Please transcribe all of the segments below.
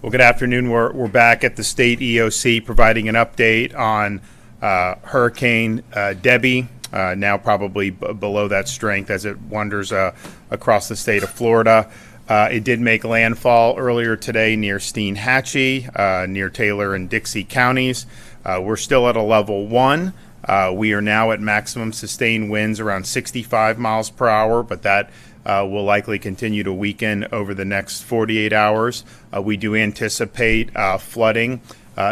Well, good afternoon. We're back at the state EOC providing an update on Hurricane Debby, now probably below that strength as it wanders across the state of Florida. It did make landfall earlier today near Steinhatchee, near Taylor and Dixie counties. We're still at a level 1. We are now at maximum sustained winds around 65 miles per hour, but that will likely continue to weaken over the next 48 hours. We do anticipate flooding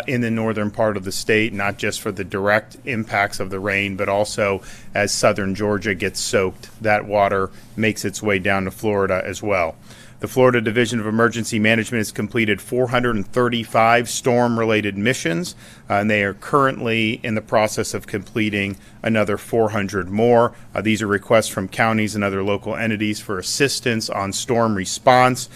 in the northern part of the state, not just for the direct impacts of the rain, but also as southern Georgia gets soaked, that water makes its way down to Florida as well. The Florida Division of Emergency Management has completed 435 storm-related missions, and they are currently in the process of completing another 400 more. These are requests from counties and other local entities for assistance on storm response.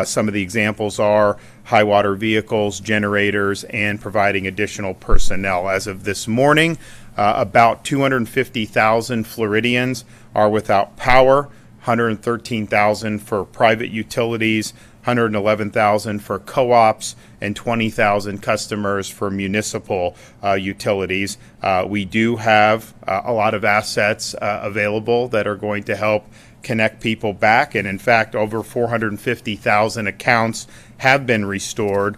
Some of the examples are high water vehicles, generators, and providing additional personnel. As of this morning, about 250,000 Floridians are without power. 113,000 for private utilities, 111,000 for co-ops, and 20,000 customers for municipal utilities. We do have a lot of assets available that are going to help connect people back, and in fact, over 450,000 accounts have been restored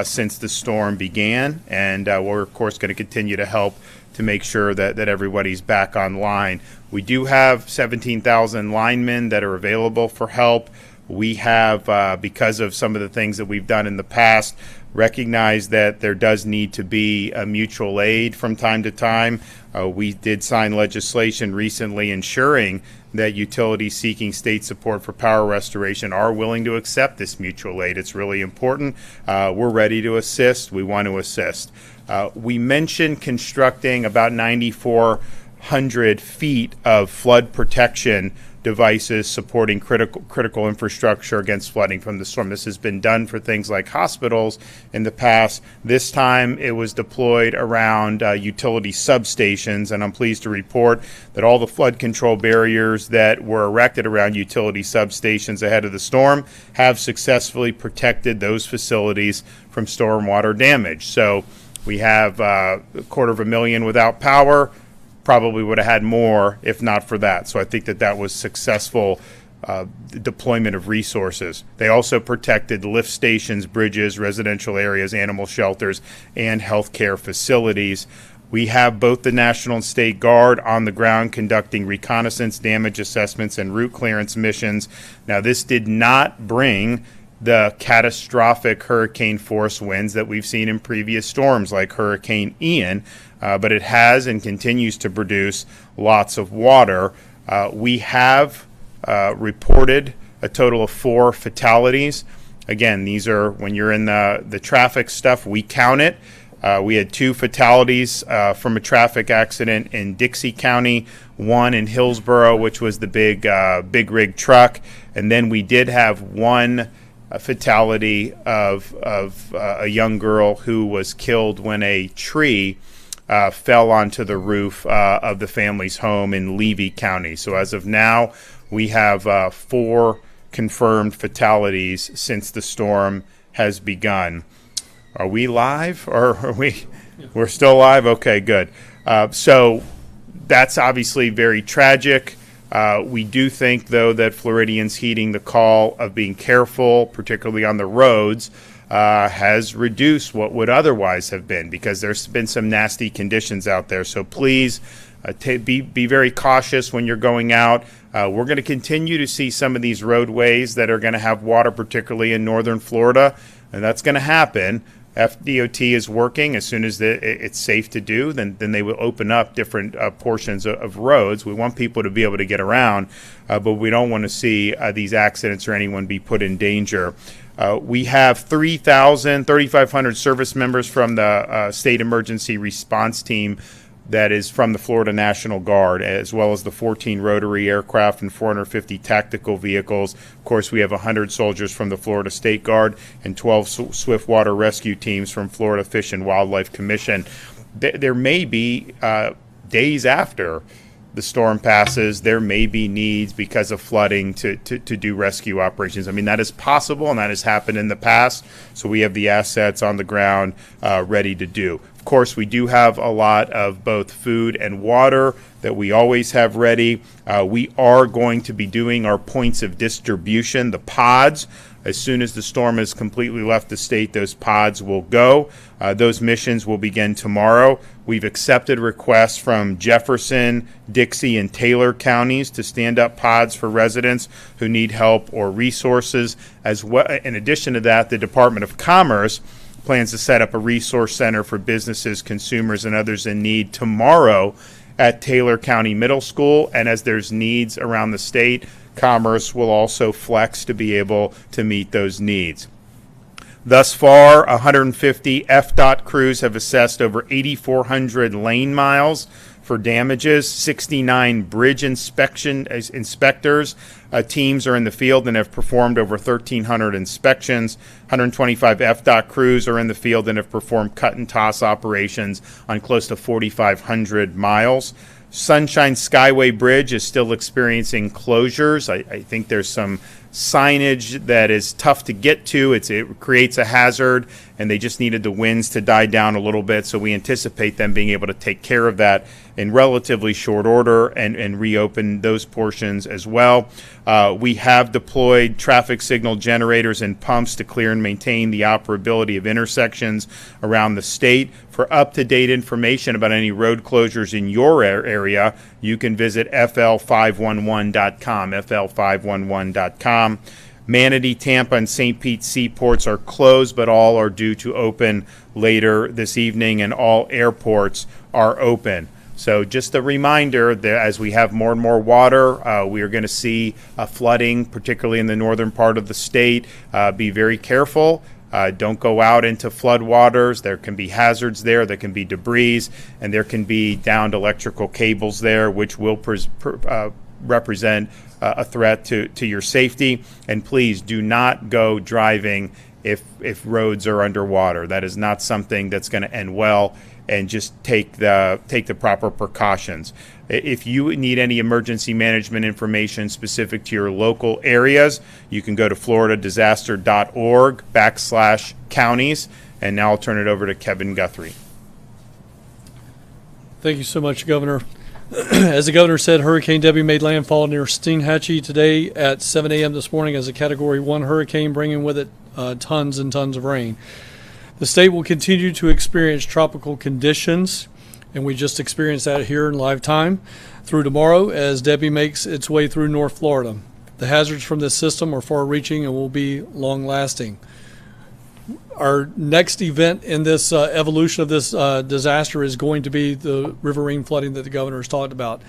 since the storm began, and we're of course going to continue to help to make sure that everybody's back online. We do have 17,000 linemen that are available for help. We have, because of some of the things that we've done in the past, recognized that there does need to be a mutual aid from time to time. We did sign legislation recently ensuring that utilities seeking state support for power restoration are willing to accept this mutual aid. It's really important. We're ready to assist. We want to assist. We mentioned constructing about 9,400 feet of flood protection devices supporting critical infrastructure against flooding from the storm. This has been done for things like hospitals in the past. This time it was deployed around utility substations, and I'm pleased to report that all the flood control barriers that were erected around utility substations ahead of the storm have successfully protected those facilities from stormwater damage. So we have 250,000 without power. Probably would have had more if not for that. So I think that was successful deployment of resources. They also protected lift stations, bridges, residential areas, animal shelters, and healthcare facilities. We have both the National and State Guard on the ground conducting reconnaissance, damage assessments, and route clearance missions. Now, this did not bring the catastrophic hurricane force winds that we've seen in previous storms like Hurricane Ian, but it has and continues to produce lots of water. We have reported a total of 4 fatalities. Again, these are when you're in the traffic stuff, we count it. We had 2 fatalities from a traffic accident in Dixie County, 1 in Hillsborough, which was the big rig truck, and then we did have 1 fatality of a young girl who was killed when a tree fell onto the roof of the family's home in Levy County. So as of now, we have 4 confirmed fatalities since the storm has begun. Are we live, or are we? We're still live? Okay, good. So that's obviously very tragic. We do think, though, that Floridians heeding the call of being careful, particularly on the roads, has reduced what would otherwise have been, because there's been some nasty conditions out there. So please be very cautious when you're going out. We're going to continue to see some of these roadways that are going to have water, particularly in northern Florida, and that's going to happen. FDOT is working. As soon as it's safe to do, then they will open up different portions of roads. We want people to be able to get around, but we don't want to see these accidents or anyone be put in danger. We have 3,500 service members from the State Emergency Response Team that is from the Florida National Guard, as well as the 14 rotary aircraft and 450 tactical vehicles. Of course, we have 100 soldiers from the Florida State Guard and 12 swiftwater rescue teams from Florida Fish and Wildlife Commission. There may be days after the storm passes, there may be needs because of flooding to do rescue operations. I mean, that is possible, and that has happened in the past. So we have the assets on the ground ready to do. Of course, we do have a lot of both food and water that we always have ready. We are going to be doing our points of distribution, the pods. As soon as the storm has completely left the state, those pods will go. Those missions will begin tomorrow. We've accepted requests from Jefferson, Dixie, and Taylor counties to stand up pods for residents who need help or resources. As well, in addition to that, the Department of Commerce plans to set up a resource center for businesses, consumers, and others in need tomorrow at Taylor County Middle School. And as there's needs around the state, Commerce will also flex to be able to meet those needs. Thus far, 150 FDOT crews have assessed over 8,400 lane miles for damages. 69 bridge inspectors teams are in the field and have performed over 1,300 inspections. 125 FDOT crews are in the field and have performed cut and toss operations on close to 4,500 miles. Sunshine Skyway Bridge is still experiencing closures. I think there's some signage that is tough to get to. It creates a hazard, and they just needed the winds to die down a little bit. So we anticipate them being able to take care of that in relatively short order and reopen those portions as well. We have deployed traffic signal generators and pumps to clear and maintain the operability of intersections around the state. For up-to-date information about any road closures in your area, you can visit fl511.com, fl511.com. Manatee, Tampa, and St. Pete seaports are closed, but all are due to open later this evening, and all airports are open. So just a reminder that as we have more and more water, we are going to see flooding, particularly in the northern part of the state. Be very careful. Don't go out into flood waters. There can be hazards there. There can be debris, and there can be downed electrical cables there, which will represent a threat to your safety. And please do not go driving if roads are underwater. That is not something that's going to end well. And just take the proper precautions. If you need any emergency management information specific to your local areas, you can go to floridadisaster.org/counties. And now I'll turn it over to Kevin Guthrie. Thank you so much, Governor. As the governor said, Hurricane Debby made landfall near Steinhatchee today at 7 a.m. this morning as a Category 1 hurricane, bringing with it tons and tons of rain. The state will continue to experience tropical conditions, and we just experienced that here in live time, through tomorrow as Debby makes its way through North Florida. The hazards from this system are far-reaching and will be long-lasting. Our next event in this evolution of this disaster is going to be the riverine flooding that the governor has talked about.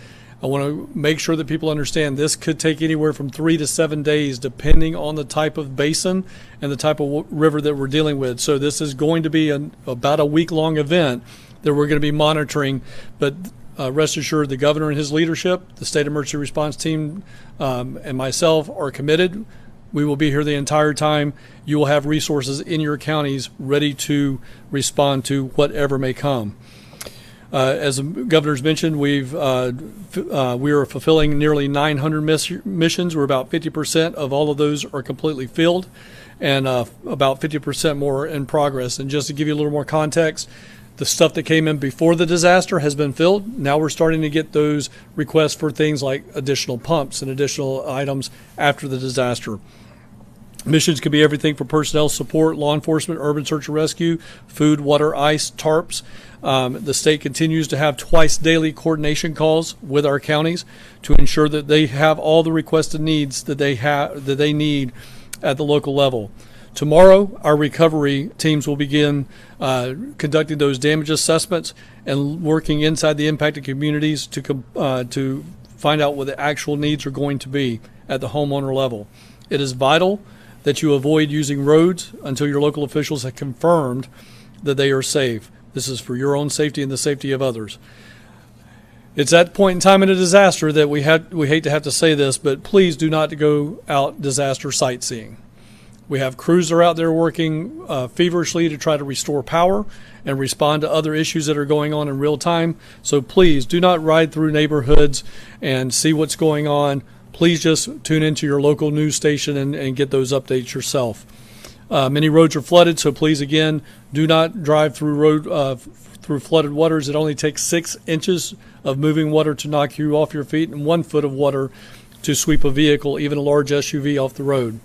I want to make sure that people understand this could take anywhere from 3 to 7 days, depending on the type of basin and the type of river that we're dealing with. So this is going to be about a week-long event that we're going to be monitoring. But rest assured, the governor and his leadership, the state emergency response team, and myself are committed. We will be here the entire time. You will have resources in your counties ready to respond to whatever may come. As the governor's mentioned, we are fulfilling nearly 900 missions. We're about 50% of all of those are completely filled, and about 50% more in progress. And just to give you a little more context, the stuff that came in before the disaster has been filled. Now we're starting to get those requests for things like additional pumps and additional items after the disaster. Missions could be everything from personnel support, law enforcement, urban search and rescue, food, water, ice, tarps. The state continues to have twice daily coordination calls with our counties to ensure that they have all the requested needs that they need at the local level. Tomorrow, our recovery teams will begin conducting those damage assessments and working inside the impacted communities to find out what the actual needs are going to be at the homeowner level. It is vital that you avoid using roads until your local officials have confirmed that they are safe. This is for your own safety and the safety of others. It's that point in time in a disaster that we hate to have to say this, but please do not go out disaster sightseeing. We have crews that are out there working feverishly to try to restore power and respond to other issues that are going on in real time. So please do not ride through neighborhoods and see what's going on. Please just tune into your local news station and get those updates yourself. Many roads are flooded, so please, again, do not drive through through flooded waters. It only takes 6 inches of moving water to knock you off your feet and 1 foot of water to sweep a vehicle, even a large SUV, off the road.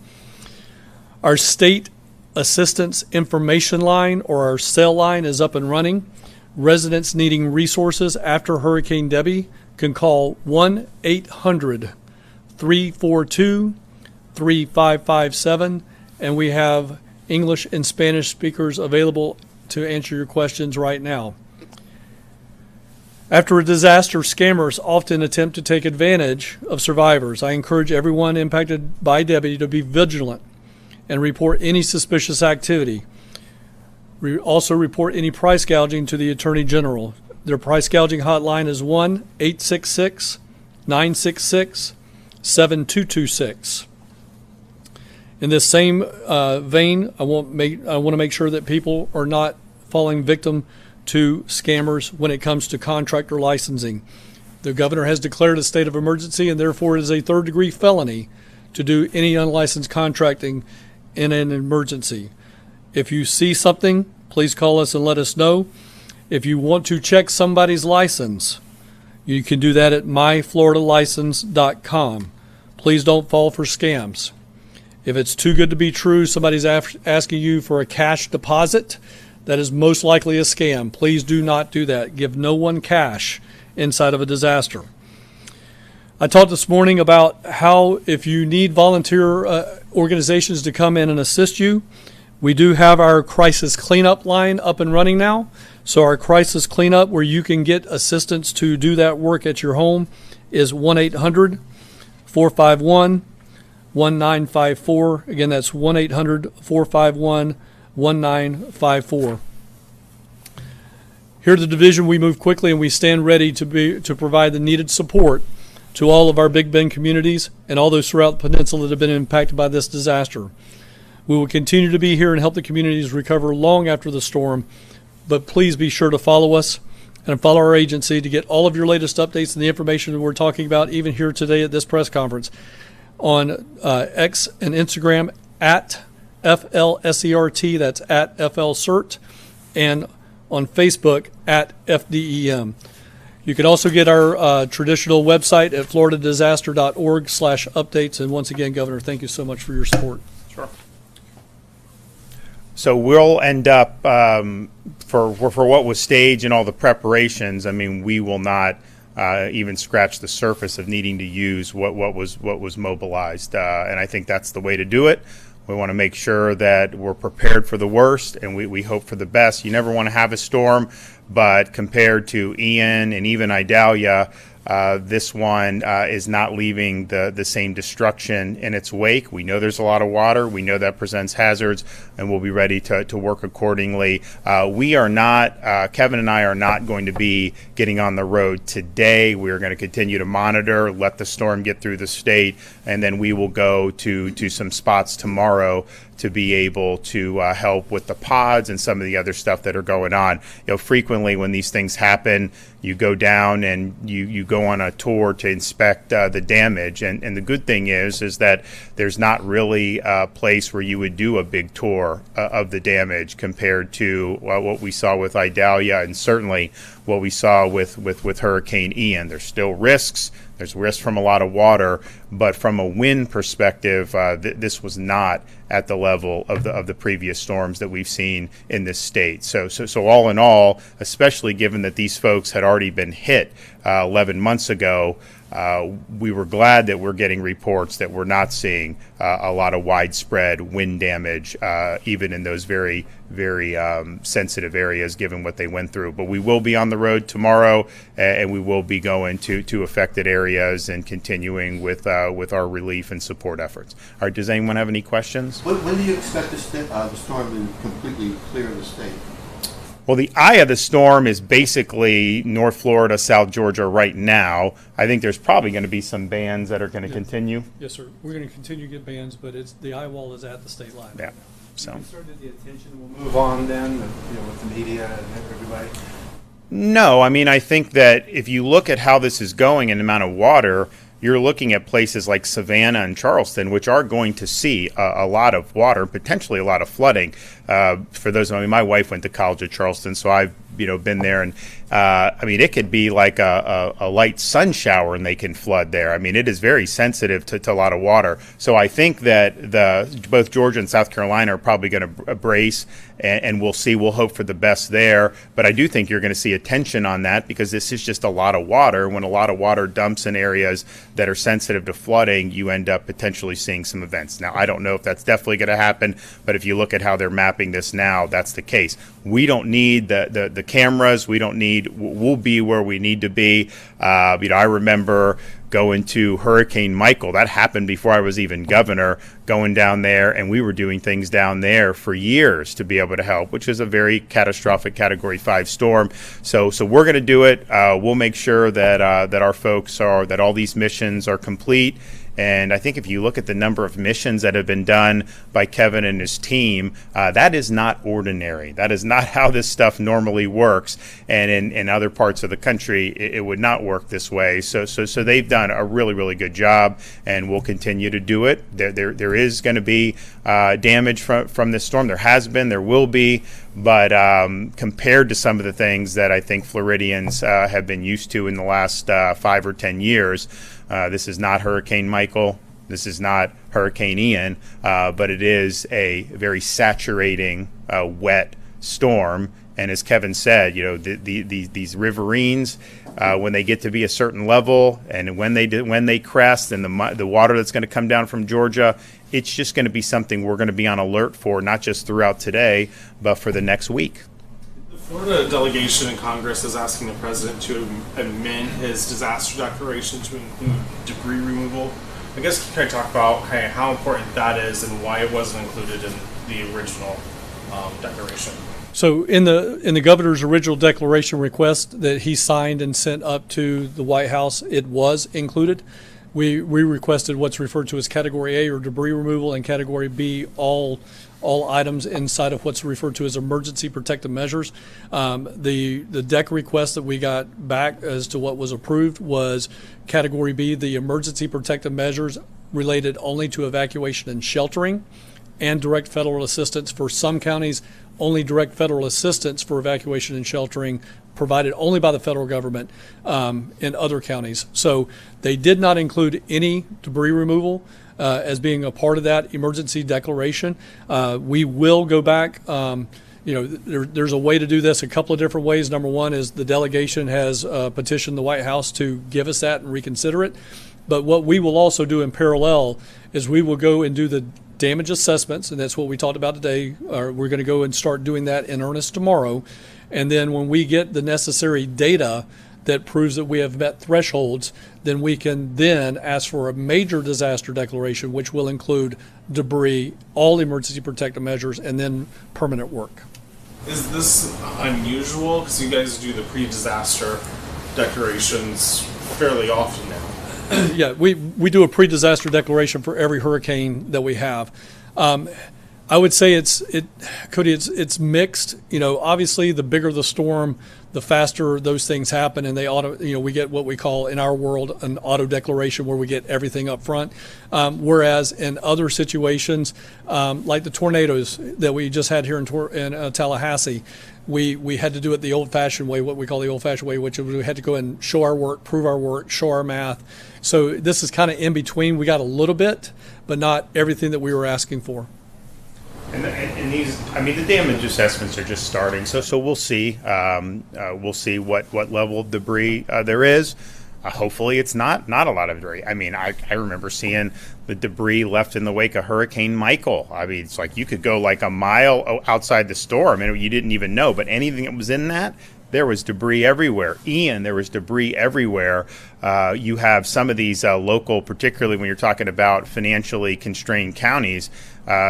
Our state assistance information line, or our cell line, is up and running. Residents needing resources after Hurricane Debby can call 1-800-342-3557, and we have English and Spanish speakers available to answer your questions right now. After a disaster, scammers often attempt to take advantage of survivors. I encourage everyone impacted by Debby to be vigilant and report any suspicious activity. Also report any price gouging to the Attorney General. Their price gouging hotline is 1-866-966-7226. In this same vein, I want to make sure that people are not falling victim to scammers when it comes to contractor licensing. The governor has declared a state of emergency, and therefore it is a third-degree felony to do any unlicensed contracting in an emergency. If you see something, please call us and let us know. If you want to check somebody's license, you can do that at myfloridalicense.com. Please don't fall for scams. If it's too good to be true, somebody's asking you for a cash deposit, that is most likely a scam. Please do not do that. Give no one cash inside of a disaster. I talked this morning about how if you need volunteer organizations to come in and assist you, we do have our crisis cleanup line up and running now. So our crisis cleanup, where you can get assistance to do that work at your home, is 1-800-451-1954. Again, that's 1-800-451-1954. Here at the division, we move quickly and we stand ready to provide the needed support to all of our Big Bend communities and all those throughout the peninsula that have been impacted by this disaster. We will continue to be here and help the communities recover long after the storm, but please be sure to follow us and follow our agency to get all of your latest updates and the information that we're talking about, even here today at this press conference, on X and Instagram at FLSERT, that's at FLCERT, and on Facebook at FDEM. You can also get our traditional website at floridadisaster.org/updates. And once again, Governor, thank you so much for your support. Sure. So we'll end up, for what was staged and all the preparations, I mean, we will not even scratch the surface of needing to use what was mobilized. And I think that's the way to do it. We want to make sure that we're prepared for the worst, and we hope for the best. You never want to have a storm, but compared to Ian and even Idalia, this one is not leaving the same destruction in its wake. We know there's a lot of water. We know that presents hazards, and we'll be ready to work accordingly. We are not, Kevin and I are not going to be getting on the road today. We're going to continue to monitor, let the storm get through the state, and then we will go to some spots tomorrow to be able to help with the pods and some of the other stuff that are going on. You know, frequently when these things happen, you go down and you go on a tour to inspect the damage. And the good thing is that there's not really a place where you would do a big tour of the damage compared to what we saw with Idalia and certainly what we saw with Hurricane Ian. There's still risks. There's risk from a lot of water, but from a wind perspective, this was not at the level of the previous storms that we've seen in this state. So all in all, especially given that these folks had already been hit 11 months ago, we were glad that we're getting reports that we're not seeing a lot of widespread wind damage, even in those very, very sensitive areas, given what they went through. But we will be on the road tomorrow, and we will be going to affected areas and continuing with our relief and support efforts. All right, does anyone have any questions? When do you expect the storm to completely clear the state? Well, the eye of the storm is basically North Florida, South Georgia right now. I think there's probably going to be some bands that are going to continue. Yes, sir. We're going to continue to get bans, but the eye wall is at the state line. Yeah. So. Concerned the attention will move on then, with the media and everybody? No, I mean, I think that if you look at how this is going and the amount of water, you're looking at places like Savannah and Charleston, which are going to see a lot of water, potentially a lot of flooding. For those, my wife went to college at Charleston, so I've been there, and it could be like a light sun shower and they can flood there. I mean, it is very sensitive to a lot of water. So I think that both Georgia and South Carolina are probably going to brace, and we'll see. We'll hope for the best there. But I do think you're going to see attention on that because this is just a lot of water. When a lot of water dumps in areas that are sensitive to flooding, you end up potentially seeing some events. Now, I don't know if that's definitely going to happen, but if you look at how they're mapping this now, that's the case. We don't need the cameras. We'll be where we need to be. I remember going to Hurricane Michael. That happened before I was even governor, going down there, and we were doing things down there for years to be able to help, which is a very catastrophic Category 5 storm. So we're going to do it. We'll make sure that our folks that all these missions are complete. And I think if you look at the number of missions that have been done by Kevin and his team, that is not ordinary. That is not how this stuff normally works. And in other parts of the country, it would not work this way. So they've done a really, really good job, and we'll continue to do it. There is going to be damage from this storm. There has been, there will be. But compared to some of the things that I think Floridians have been used to in the last 5 or 10 years, this is not Hurricane Michael. This is not Hurricane Ian, but it is a very saturating, wet storm. And as Kevin said, these riverines, when they get to be a certain level, and when they crest, and the water that's going to come down from Georgia, it's just going to be something we're going to be on alert for, not just throughout today, but for the next week. The Florida delegation in Congress is asking the president to amend his disaster declaration to include debris removal. I guess can you talk about how important that is and why it wasn't included in the original declaration? So in the governor's original declaration request that he signed and sent up to the White House, it was included. We requested what's referred to as Category A, or debris removal, and Category B, all items inside of what's referred to as emergency protective measures. The deck request that we got back as to what was approved was Category B, the emergency protective measures related only to evacuation and sheltering, and direct federal assistance. For some counties, only direct federal assistance for evacuation and sheltering provided only by the federal government in other counties. So they did not include any debris removal as being a part of that emergency declaration. We will go back. There's a way to do this a couple of different ways. Number one is the delegation has petitioned the White House to give us that and reconsider it. But what we will also do in parallel is we will go and do the damage assessments, and that's what we talked about today. We're going to go and start doing that in earnest tomorrow. And then when we get the necessary data that proves that we have met thresholds, then we can then ask for a major disaster declaration, which will include debris, all emergency protective measures, and then permanent work. Is this unusual? Because you guys do the pre-disaster declarations fairly often now. Yeah, we do a pre-disaster declaration for every hurricane that we have. I would say Cody, it's mixed. Obviously, the bigger the storm, the faster those things happen, and we get what we call in our world an auto declaration where we get everything up front. Whereas in other situations, like the tornadoes that we just had here in Tallahassee, we had to do it the old-fashioned way, what we call the old-fashioned way, which we had to go and show our work, prove our work, show our math. So this is kind of in between. We got a little bit, but not everything that we were asking for. And these, the damage assessments are just starting, so we'll see. We'll see what level of debris there is. Hopefully, it's not a lot of debris. I remember seeing the debris left in the wake of Hurricane Michael. It's like you could go like a mile outside the storm and you didn't even know. But anything that was in that, there was debris everywhere. Ian, there was debris everywhere. you have some of these local, particularly when you're talking about financially constrained counties,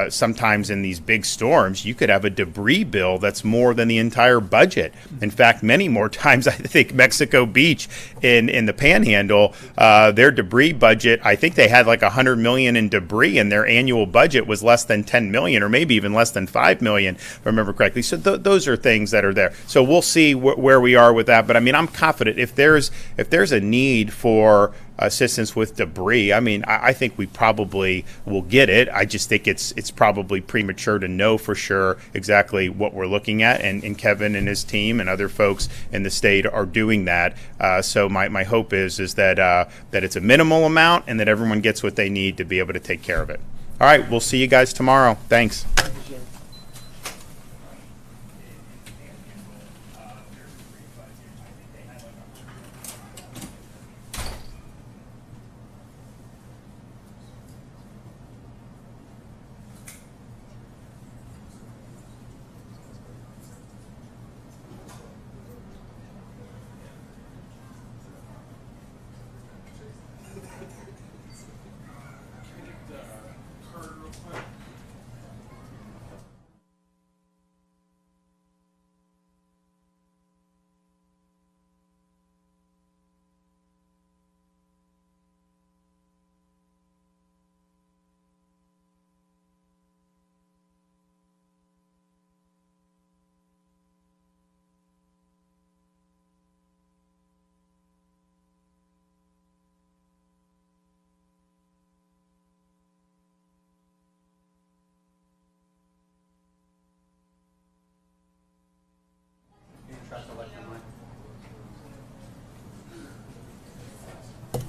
sometimes in these big storms, you could have a debris bill that's more than the entire budget. In fact, many more times, I think Mexico Beach in the Panhandle, their debris budget, I think they had like $100 million in debris, and their annual budget was less than $10 million, or maybe even less than $5 million, if I remember correctly. So those are things that are there. So we'll see where we are with that. But I mean, I'm confident if there's a need for assistance with debris, I mean, I think we probably will get it. I just think it's probably premature to know for sure exactly what we're looking at, and Kevin and his team and other folks in the state are doing that. So my hope is that it's a minimal amount and that everyone gets what they need to be able to take care of it. All right, we'll see you guys tomorrow. Thanks.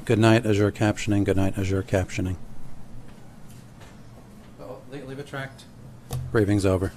Good night, Azure Captioning. Good night, Azure Captioning. Leave it tracked. Briefing's over.